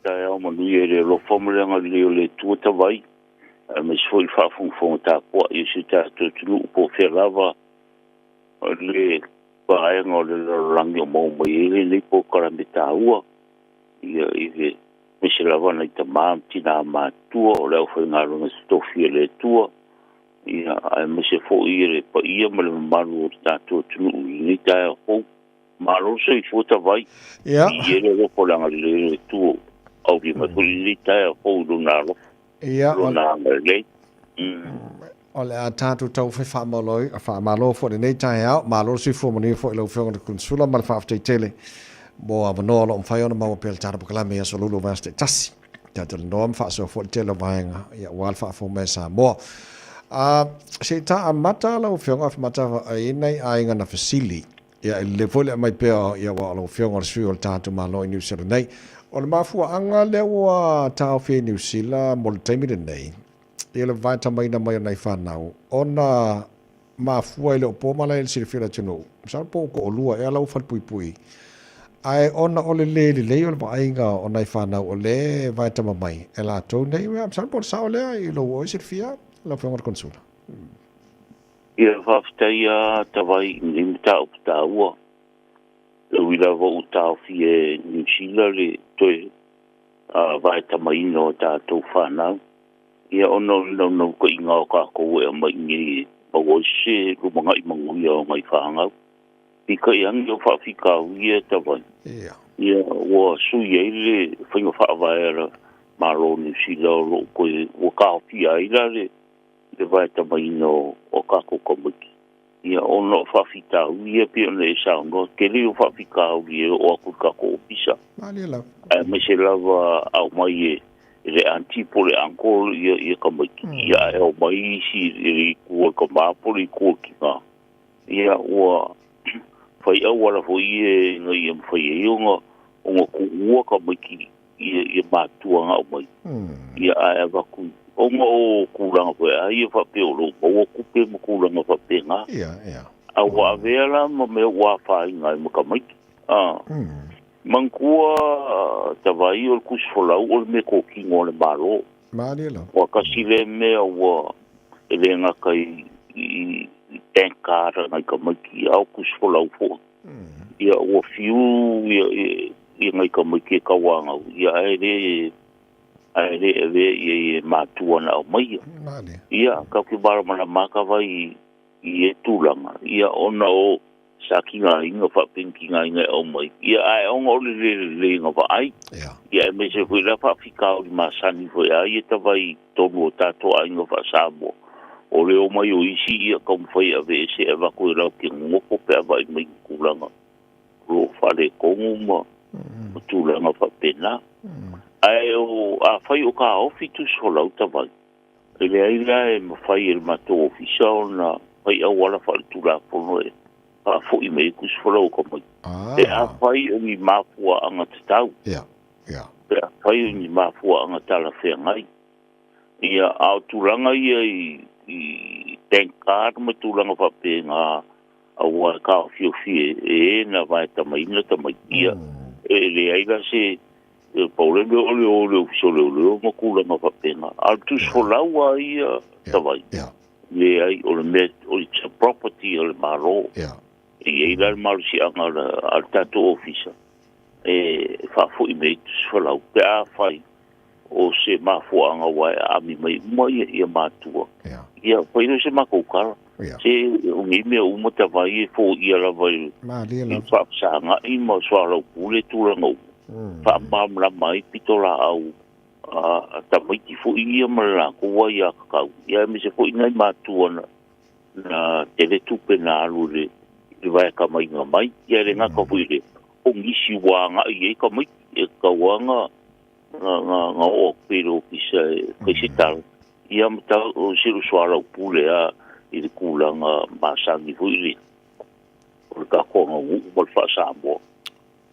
tai au manu e le lo formulanga le tu ta vai. Me foi fa fun ta po e se ta tu po fe lava le vai ngo le rangi mo le po kara me ta ua. Ia me se lava na ta mam tina ma tu o le foi ngalo na stofi le tu. Ia me se foi le pa ia me malu ta tu ni ta o malo se fota vai. Ia. Ia le po langa le tu au di ma ni ta o do nalo. Ia. Le. O le a tātou tau whai whaamalo, a whaamalo fo le nei tai au, malo si fo mani fo i lau whionga de kunsula, ma le whaaftai tele, mo a manoa lo mwhai ona maua pēl tāra pukalame a solulu vāste tasi, tātou le noa mwha so fo le tele vaenga, ia wāl whaafo me sa moa. Se tā a mata lau whionga, mata a inai a inga na fasili, ia le fole a mai pēo, ia wā lau whionga le sui o le tātou malo i New Zealand nei, o le mafua anga le wa tāo whia New Zealand, mo le taimire nei, ia le vai tamaina mai nei whanau. Ona mafua i le opo mala e le sirifira tino. Sa po ko o lua e alau whanpui pui. Ai ona o le le o le vainga o nei whanau o le vai tamamai. E la tau nei mea, sa po sa o lea i lo o i sirifia, la whangar konsula. Ia whaftai a tawai ni mta upta ua. Le wila vo uta fi e New Zealand le toi vai tamaina o tātou whanau. Ia ono no ko inga o ka ko e mai ni pa wo se lu manga I mangu ia mai whanga. Ika yang yo fa fika ia ta vai. Ia wo su ye le whinga wha vaera malo ni si lo ko o ka fi ai le vai ta mai no o ka ko komiki. Ia ono fa fika ia pe le sa no ke le fa fika ia o ka ko pisa. Malila. Me se lava au mai le antipo le ankol ia kamaki ia e o mai si le kua ka mapoli kua ki nga ia ua fai au wala fo ie nga ia mwhai e unga unga ku ua kamaki ia matua nga o mai ia a e waku unga o kuranga fo a ia whape o lo ua kupe mo kuranga whape nga a ua avela ma me ua whai nga i makamaki Mangkua tawai o kusfolau o me ko kingo le malo. Malila. Wa kasile me wa elenga kai I tenkara ngai kamaki au kusfolau fo. Ia o fiu ia ngai kamaki kawanga. Ia ere ia matua na mai. Ia ka ki bara mana maka vai I tulanga. Ia ona o sakinga inga fa pinkinga inga o mai ia ai ongo le nga vai ia me se foi la fa fica o masani foi ai ta vai todo tato inga fa sabo o le o mai o isi ia kom foi a ve se eva ko la ki ngo ko pe vai mai kulanga ro fa le kongo tu la nga fa pena ai o a fai o ka ofitu sola ta vai ele ai la e fai il mato official na fai a wala fa tu la po fo I me kus follow ko mai e a fai ni mafua anga tau e a fai ni mafua anga tala fe ngai ia au turanga ia I tenkar ma turanga fa pe nga a wa ka fio e na vai tamaina ia e le ai la se problema o solo mo kula ma fa pe nga al tu follow ia tawai le ai o le met o le property o le maro e ila mal si anga al tato officer fa fo image fola o pe a fai o se ma fo anga wa a mi mai ia matua ia foi no se ma ko kar se o mi me o mo ta vai fo ia la vai ma le la fa sanga I mo so lo pule tu no fa mam la mai pitola au ta mai ti fo ia ma la ko wa ia ka ia mi se fo ina matua na tele tu penalu le vai ka mai nga mai ia le nga ka puile o ngisi wa nga I ka mai ka wa nga o pero kisa tal ia mta o siru swala pule a I le kula nga masangi puile o ka ko nga mo fa sambo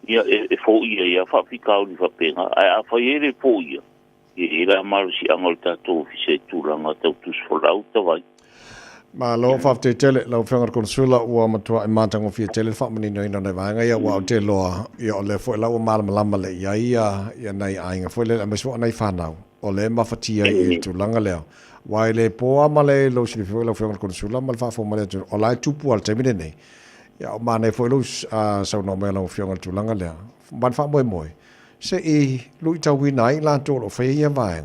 ia e fo ia fa fika o fa penga a fa ele fo ia e la mal si angol tato fi se tu la nga tu sfolau ta vai ma lo fa te tele lo fenga konsula ua matua imantango fia tele fa mani no ina vai nga ia wa te lo ia le fo la ma lama le ia nei ainga fo le ma so nei fa nau o le ma fatia i tu langa le wa le po ma le lo si fo lo fenga konsula ma fa fo ma le o la tupu al te nei ia ma nei fo lo sa no me lo fenga tu langa le ban fa moi se i lui tau winai la to lo fe ia vai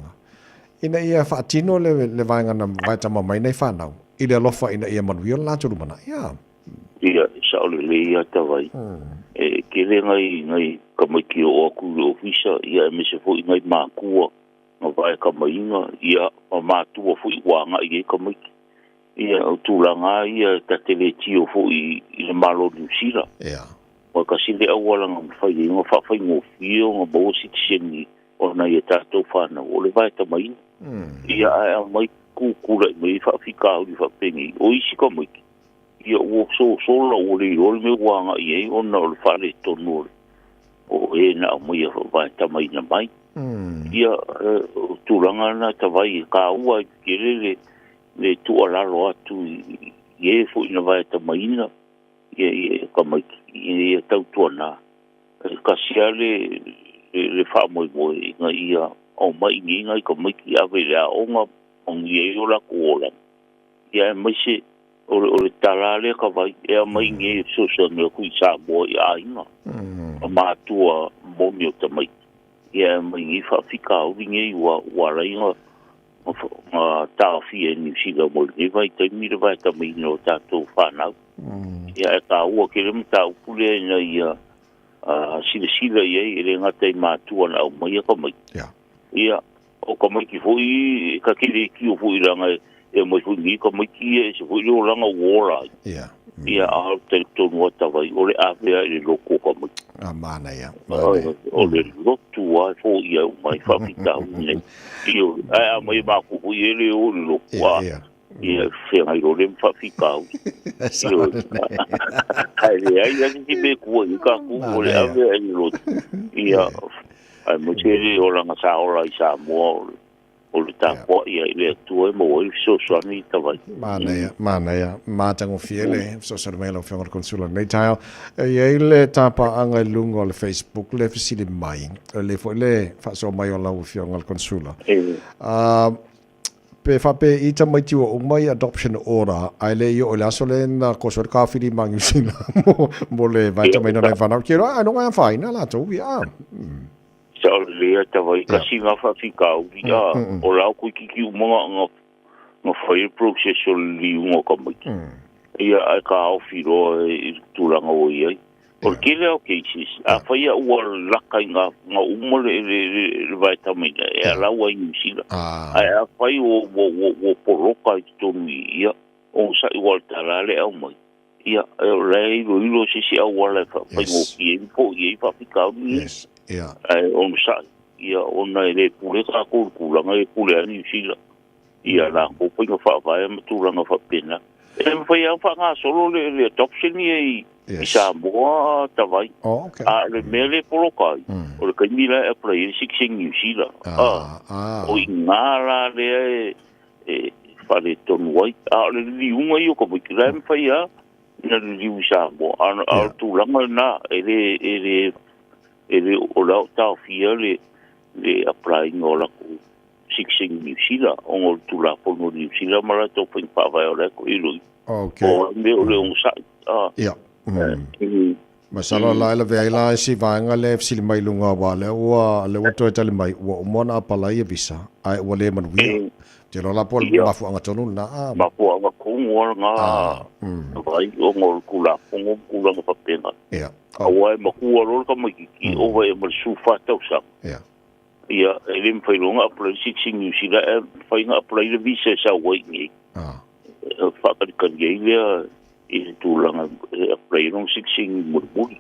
ina ia fa tino le vai nga na vai tama mai nei fa nau i le alofa ina ia manuia la tulu mana. Ia, sa ole le ia tawai. Ke le ngai kamaiki o aku le ofisa, ia e mese fo i ngai mākua, nga vai kamainga, ia ma mātua fo i wanga i e kamaiki. Ia o tūlanga ia ta tele tio fo i le malo niusira. Ia. Wa kasi le awala nga mwhai inga whawhai ngofio, nga bawa sitisengi, o na ia tātou whana, o le vai tamaina. Ia a mai kukura me fa fika u fa pengi o isi ka mo ia o so la o le me wanga ia o na o fa le tonu o e na mo ia va ta mai na mai ia tulanga na ta vai ka ua kelele le tu ala lo tu ie fo ina vai ta mai na ia ka mai ia tau tuana ka siale le fa mo nga ia o mai ngai ka mai ia ve la o nga on ye yo la kola ya mai se o talale ka vai ya mai nge so ne ku sa bo ya ina ma tua bo mi o mai ya mai ngi fa fika o nge wa la ina ta fi ni si ga mo ni vai te mi vai ta mai no ta to fa na ya ka o ke le mta u pule na ya si ye le ngata ma tua na mai ka mai ya o ka mai ki foi ka kiri ki o foi ranga e mai foi ni ka mai ki e se foi o langa wora ia a te to no ta vai o le ave e lo ko ka mai mana ia o le lo tu wa fo ia mai fa pita ne io a mai ba ku i le o lo kwa ia se ai lo le fa fika ai ia ni be ku i ka ku o le ave e lo ia ai mo tele o langa sa ora i sa mo o le tapo ia le tu e mo i so ni tava mana ia ma tango fiele so so me lo fenga konsula nei taio ia le tapa anga lungo le Facebook le fisili mai le fo le fa so mai o la fenga konsula pe fa pe ita mai tiu o mai adoption order ai le yo la so le na ko so ka fili mangi sila mo le vai ta mai no fa na kiro ai no ai fai na la to ia sa le ta vai ka singa fa fika o ia o la ku ki mo nga fai process o li mo ka mai ia ai ka o firo tu la ngo ia porque le o que sis a fai o la ka nga mo le vai ta mai ia la wa ni sila ai a fai o poroka to ia o sa igual ta la le o mai ia le lo si a wala fa fai mo i fa fika ni ia on sa ia ona ele pule ka ko kulanga e pule ani sila ia la ko pinga fa vai me tulanga fa pena e foi a fa nga solo le adoption ni sa mo ta vai a le mele polokai o le kaimila e play sixing ni sila o ingala le fa le ton wai a le li unga yo ko kila me fa ia na li usa mo a tulanga na ele o la ta fia le apply ngola ku sixing New Zealand o tu la po New Zealand mara to pin pa va ora ko ilu o me o le un sa ia masala la vela si vanga le si mai lunga wa le to tele mai o mona pala ia visa ai o le man wi te lo la po ma fu anga tonu na ma po anga ku ngol nga vai o ngol kula nga pa pena ia awai makua rol ka mai ki over e mal sufa tau sa ia ele me foi longa apply sixing New Zealand foi nga apply le visa sa wai ni fa ka ia e tu langa apply long sixing murmuri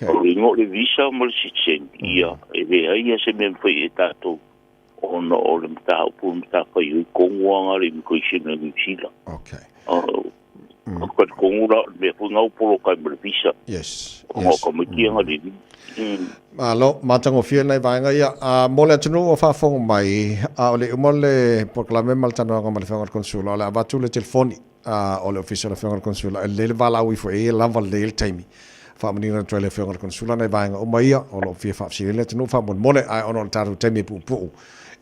o le visa mal sixing ia ele ia se me foi tato ono o le mta pu mta fa i ko nga le immigration New Zealand ko ko ura me fu ngau polo kai visa ko me ki nga di alo matango fia nei vai nga ia mo le tunu o fa fong mai o le mo le proclame mal tano nga mal fenga konsula la va tu le telefoni o le official le whenga konsula le vala ui fo e lava le taimi fa manina tro le whenga konsula nei vaenga o maia o lo fia fa fsile tenu fa mon mole ai ono taru taimi pu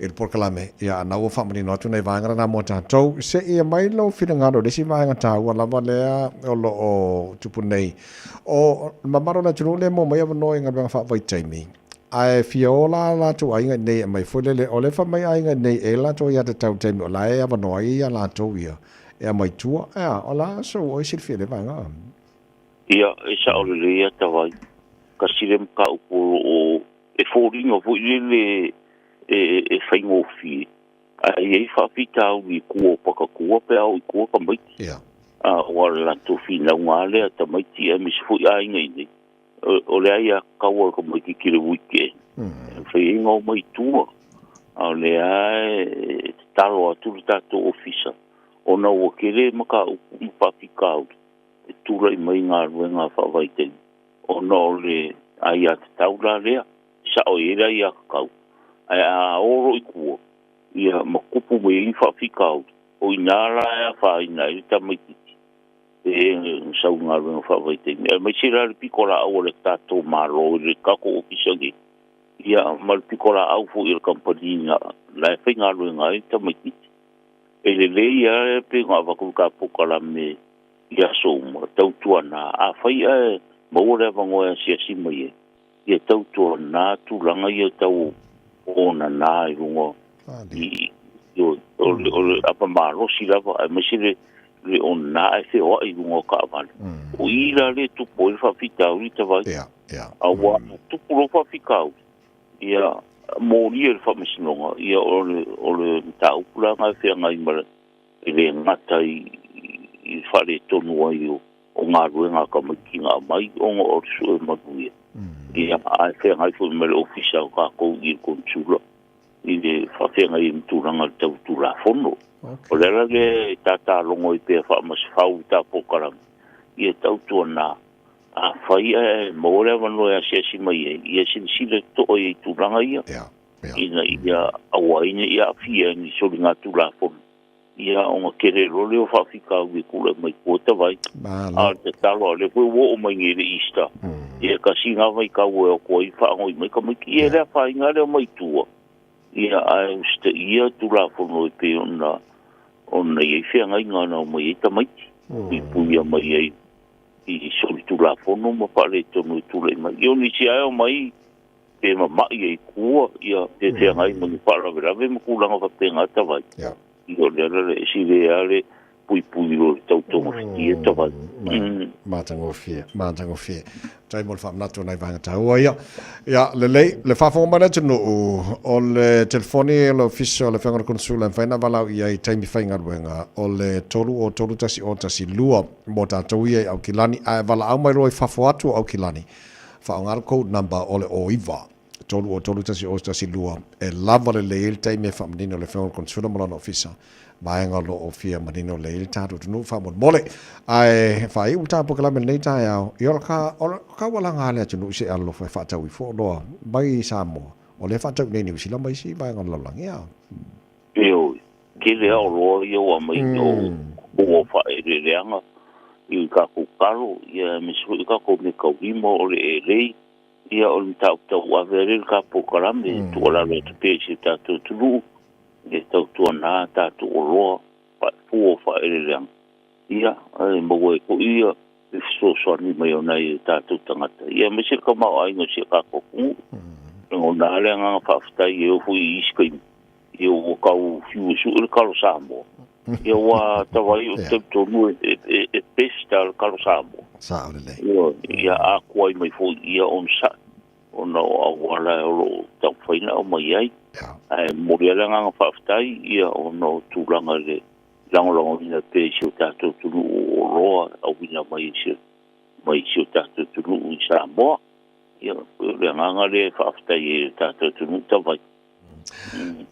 il porkalame ia na o fa manina tu nei vaenga na mo tatou se ia mai lo fina ngado le si vaenga tau lava le o lo o tupu nei o mamaro na tunu le mo mai no inga va fa vai taimi ai fiola la tu ai nei mai folele o le fa mai ai nei e la to ia te tau taimi o la e va no ai la to ia e mai tua o la so o si fele vanga ia e sa o le ia tawai ka sirem ka o e foringo vo ile e faingo fi ai e fa pita o i ku paka ku pe au i ku ka mai ia o la to fi na ngale ta mai ti e mis fu ai nei o le ai ka o ko mai ki le weekend faingo mai tua o le ai talo tu tato ofisa ona o kere maka upapikau tura I mai ngā ruenga whawaite ona o le ai at taula lea sa o era I a kakau ai a oro I kua ia makupu me I whapikau o I nāra ea whaina I tamaititi e sau ngā ruenga whawaite mai sira le pikola au le tato maro le kako ofisangi ia mal pikola au fu I le kampani la e ngā ruenga I tamaititi e le ia pe ngā wakuka pokala me ia soma tautuana a fai e maure vangoa siasi mai ia tautuana tulanga ia tau ona na I rungo I apa maro silava a mesire le ona e fe o I rungo ka van o ira le tu poi fa fitau I tavai awa tu pro fa fikau ia morir fa mesnonga ia o le tau kulanga fe ngai mara ele ngata I whare tonu ai o ngā ruenga ka maki ngā mai o ngā orsu e manuia. Ia ai whengai fu me le ofisa o kako I konsula. I le whawhenga I mturanga tau tura whono. O lera le tata longo I pēr whaamasi whau tā pokarang. Ia tau tua nā. A whai e maore wano e a siasi mai e. Ia sin sile to o I turanga ia. Ina ia awaine ia fia ni soli ngā tura whono. Ia o ngā kere role o whawhika ui kura mai kota vai. A te talo le koe wo o mai ngere Easter. Ia ka singa vai ka ue o koe I whaangoi mai ka mai ki e rea whainga rea mai tua. Ia ai usta ia tula whono I pe ona I whianga I ngana o mai e tamaiti. I puia mai ei I soli tula whono ma pare tonu I tula I mai. Io ni si ai o mai pe ma mai ei kua. Ia te whianga I mai para vera ve ma kulanga whapenga tawai. Io le si le pui o tautonga fitia tawai. Mātango fie. Tai mo wha mnatu nei vanga tau. Ia, le whawhonga mana tunu o le telefoni o le official le whangara konsula en whaina walau ia I taimi whainga ruenga o le tolu tasi o tasi lua mo tātou ia au kilani a wala au mai roi whawho atu au kilani. Whaongara code number o le oiva. Tolu tasi o tasi lua e lava le leil taimi e whamanino le whangara konsula malana ofisa. Maenga lo o fia manino le il tatu tunu fa mon mole ai fa I uta po kala men nei tai au I ka wala ngale tunu se allo fa tau I fo lo bai samo o le fa tau nei ni sila mai si maenga lo lang ia io ke le o lo io mai o fa e le anga I ka ku karo ia mi su ka ko me ka wimo o le rei ia o tau wa vere ka po kala me tu la le te si tatu tunu e tau tua nā tātu o roa fuo whaerereang. Ia, mo e ko ia e fsoswani mai o nei tātu tangata. Ia, me se ka mau aingo se ka koku. O nā lea ngā whawhtai e o hui iskai. Ia o kau fiu su e karo Samoa. Ia wa tawai o te tonu e pesta al karo Samoa. Saolele. Ia a kuai mai fo ia on sa. O na o awala e o tau whaina o mai ai. Moriala ngā whawhtai ia o no tūranga le langolango ina pe si o tātou tunu o roa au ina mai si o tātou tunu I Samoa ia le nganga le whawhtai e tātou tunu tawai.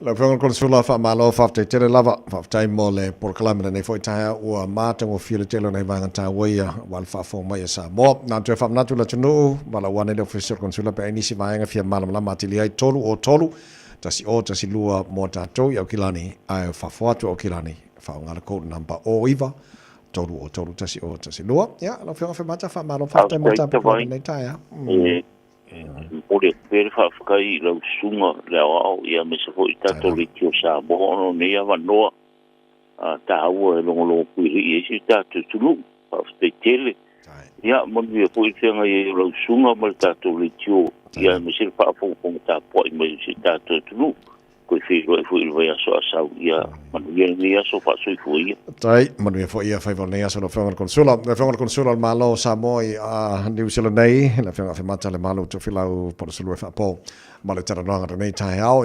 La whangara konsula whamalo whawhtai tere lava whawhtai mo le porkalamina nei whaitaia ua mātango while telo nei vanga tā waia wal whawhong mai a Samoa. Nā tue whamnatu la tunu wala wane le official konsula pe ainisi vaenga fia malamala matili ai tolu o tolu tasi o tasi lua mo tātou I au kilani ai whawhatu au kilani whaongara code number o iwa tolu tasi lua ya lo fionga fe mata fa malo fa mata po nei tai ya o le pere fa kai lo sunga le ao ia me se foi tato le tio sa bo no ne ia vanoa ta o lo pui e si tato tulu fa ste tele ia mo ni foi fionga e lo sunga mo tato le tio ia me se fa fo ta po me se tato tulu ko fi lo foi vai so sa ia manu ni so fa so foi tai manu foi ia fa volnea so lo fionga consula malo sa moi a New Zealand nei la fionga fe mata le malo to filau por sulu fa po malo tara no nei tai